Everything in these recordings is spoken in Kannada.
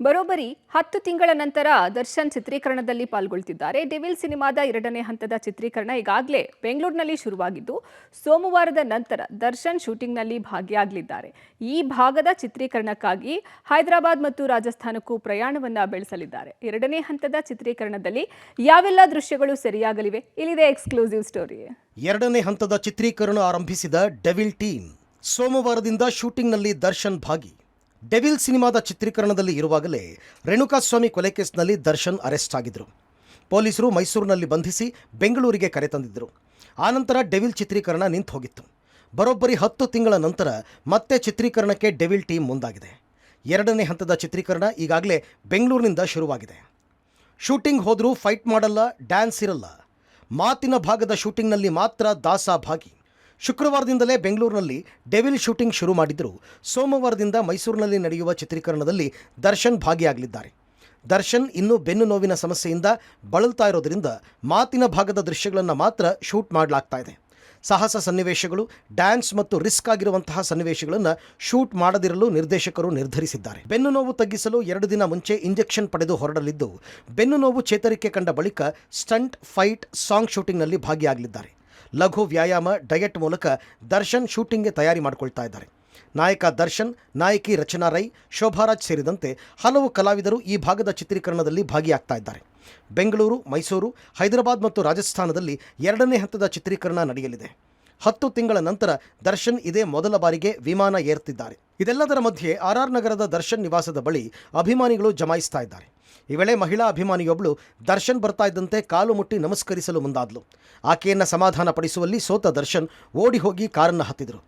ಬರೋಬ್ಬರಿ 10 ತಿಂಗಳ ನಂತರ ದರ್ಶನ್ ಚಿತ್ರೀಕರಣದಲ್ಲಿ ಪಾಲ್ಗೊಳ್ತಿದ್ದಾರೆ. ಡೆವಿಲ್ ಸಿನಿಮಾದ 2ನೇ ಹಂತದ ಚಿತ್ರೀಕರಣ ಈಗಾಗಲೇ ಬೆಂಗಳೂರಿನಲ್ಲಿ ಶುರುವಾಗಿದ್ದು, ಸೋಮವಾರದ ನಂತರ ದರ್ಶನ್ ಶೂಟಿಂಗ್ನಲ್ಲಿ ಭಾಗಿಯಾಗಲಿದ್ದಾರೆ. ಈ ಭಾಗದ ಚಿತ್ರೀಕರಣಕ್ಕಾಗಿ ಹೈದರಾಬಾದ್ ಮತ್ತು ರಾಜಸ್ಥಾನಕ್ಕೂ ಪ್ರಯಾಣವನ್ನ ಬೆಳೆಸಲಿದ್ದಾರೆ. 2ನೇ ಹಂತದ ಚಿತ್ರೀಕರಣದಲ್ಲಿ ಯಾವೆಲ್ಲ ದೃಶ್ಯಗಳು ಸೆರೆಯಾಗಲಿವೆ? ಇಲ್ಲಿದೆ ಎಕ್ಸ್ಕ್ಲೂಸಿವ್ ಸ್ಟೋರಿ. 2ನೇ ಹಂತದ ಚಿತ್ರೀಕರಣ ಆರಂಭಿಸಿದ ಡೆವಿಲ್ ಟೀಮ್ ಸೋಮವಾರದಿಂದ ಶೂಟಿಂಗ್ನಲ್ಲಿ ದರ್ಶನ್ ಭಾಗಿ. ಡೆವಿಲ್ ಸಿನಿಮಾದ ಚಿತ್ರೀಕರಣದಲ್ಲಿ ಇರುವಾಗಲೇ ರೇಣುಕಾಸ್ವಾಮಿ ಕೊಲೆ ಕೇಸ್ನಲ್ಲಿ ದರ್ಶನ್ ಅರೆಸ್ಟ್ ಆಗಿದ್ದರು. ಪೊಲೀಸರು ಮೈಸೂರಿನಲ್ಲಿ ಬಂಧಿಸಿ ಬೆಂಗಳೂರಿಗೆ ಕರೆತಂದಿದ್ದರು. ಆನಂತರ ಡೆವಿಲ್ ಚಿತ್ರೀಕರಣ ನಿಂತು ಹೋಗಿತ್ತು. ಬರೋಬ್ಬರಿ 10 ತಿಂಗಳ ನಂತರ ಮತ್ತೆ ಚಿತ್ರೀಕರಣಕ್ಕೆ ಡೆವಿಲ್ ಟೀಮ್ ಮುಂದಾಗಿದೆ. 2ನೇ ಹಂತದ ಚಿತ್ರೀಕರಣ ಈಗಾಗಲೇ ಬೆಂಗಳೂರಿನಿಂದ ಶುರುವಾಗಿದೆ. ಶೂಟಿಂಗ್ ಹೋದರೂ ಫೈಟ್ ಮಾಡಲ್ಲ, ಡ್ಯಾನ್ಸ್ ಇರಲ್ಲ. ಮಾತಿನ ಭಾಗದ ಶೂಟಿಂಗ್ನಲ್ಲಿ ಮಾತ್ರ ದಾಸ ಭಾಗಿ. ಶುಕ್ರವಾರದಿಂದಲೇ ಬೆಂಗಳೂರಿನಲ್ಲಿ ಡೆವಿಲ್ ಶೂಟಿಂಗ್ ಶುರು ಮಾಡಿದ್ದರು. ಸೋಮವಾರದಿಂದ ಮೈಸೂರಿನಲ್ಲಿ ನಡೆಯುವ ಚಿತ್ರೀಕರಣದಲ್ಲಿ ದರ್ಶನ್ ಭಾಗಿಯಾಗಲಿದ್ದಾರೆ. ದರ್ಶನ್ ಇನ್ನೂ ಬೆನ್ನು ನೋವಿನ ಸಮಸ್ಯೆಯಿಂದ ಬಳಲ್ತಾ ಇರೋದ್ರಿಂದ ಮಾತಿನ ಭಾಗದ ದೃಶ್ಯಗಳನ್ನು ಮಾತ್ರ ಶೂಟ್ ಮಾಡಲಾಗ್ತಾ ಇದೆ. ಸಾಹಸ ಸನ್ನಿವೇಶಗಳು, ಡ್ಯಾನ್ಸ್ ಮತ್ತು ರಿಸ್ಕ್ ಆಗಿರುವಂತಹ ಸನ್ನಿವೇಶಗಳನ್ನು ಶೂಟ್ ಮಾಡದಿರಲು ನಿರ್ದೇಶಕರು ನಿರ್ಧರಿಸಿದ್ದಾರೆ. ಬೆನ್ನು ನೋವು ತಗ್ಗಿಸಲು 2 ದಿನ ಮುಂಚೆ ಇಂಜೆಕ್ಷನ್ ಪಡೆದು ಹೊರಡಲಿದ್ದು, ಬೆನ್ನು ನೋವು ಚೇತರಿಕೆ ಕಂಡ ಬಳಿಕ ಸ್ಟಂಟ್, ಫೈಟ್, ಸಾಂಗ್ ಶೂಟಿಂಗ್ನಲ್ಲಿ ಭಾಗಿಯಾಗಲಿದ್ದಾರೆ. ಲಘು ವ್ಯಾಯಾಮ, ಡಯಟ್ ಮೂಲಕ ದರ್ಶನ್ ಶೂಟಿಂಗ್ಗೆ ತಯಾರಿ ಮಾಡಿಕೊಳ್ತಾ ಇದ್ದಾರೆ. ನಾಯಕ ದರ್ಶನ್, ನಾಯಕಿ ರಚನಾ ರೈ, ಶೋಭಾರಾಜ್ ಸೇರಿದಂತೆ ಹಲವು ಕಲಾವಿದರು ಈ ಭಾಗದ ಚಿತ್ರೀಕರಣದಲ್ಲಿ ಭಾಗಿಯಾಗ್ತಾ ಇದ್ದಾರೆ. ಬೆಂಗಳೂರು, ಮೈಸೂರು, ಹೈದರಾಬಾದ್ ಮತ್ತು ರಾಜಸ್ಥಾನದಲ್ಲಿ 2ನೇ ಹಂತದ ಚಿತ್ರೀಕರಣ ನಡೆಯಲಿದೆ. 10 ತಿಂಗಳ ನಂತರ ದರ್ಶನ್ ಇದೇ ಮೊದಲ ಬಾರಿಗೆ ವಿಮಾನ ಏರ್ತಿದ್ದಾರೆ. ಇದೆಲ್ಲದರ ಮಧ್ಯೆ ಆರ್ ನಗರದ ದರ್ಶನ್ ನಿವಾಸದ ಬಳಿ ಅಭಿಮಾನಿಗಳು ಜಮಾಯಿಸ್ತಾ ಇದ್ದಾರೆ. ಈ ವೇಳೆ ಮಹಿಳಾ ಅಭಿಮಾನಿಯೊಬ್ಬಳು ದರ್ಶನ್ ಬರ್ತಾ ಇದ್ದಂತೆ ಕಾಲು ಮುಟ್ಟಿ ನಮಸ್ಕರಿಸಲು ಮುಂದಾದ್ಲು. ಆಕೆಯನ್ನು ಸಮಾಧಾನ ಪಡಿಸುವಲ್ಲಿ ಸೋತ ದರ್ಶನ್ ಓಡಿ ಹೋಗಿ ಕಾರನ್ನು ಹತ್ತಿದ್ರು.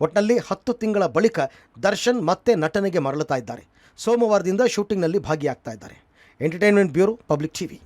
ಒಟ್ಟಿನಲ್ಲಿ 10 ತಿಂಗಳ ಬಳಿಕ ದರ್ಶನ್ ಮತ್ತೆ ನಟನೆಗೆ ಮರಳುತ್ತಾ ಇದ್ದಾರೆ. ಸೋಮವಾರದಿಂದ ಶೂಟಿಂಗ್ನಲ್ಲಿ ಭಾಗಿಯಾಗ್ತಾ ಇದ್ದಾರೆ. Entertainment bureau, public TV.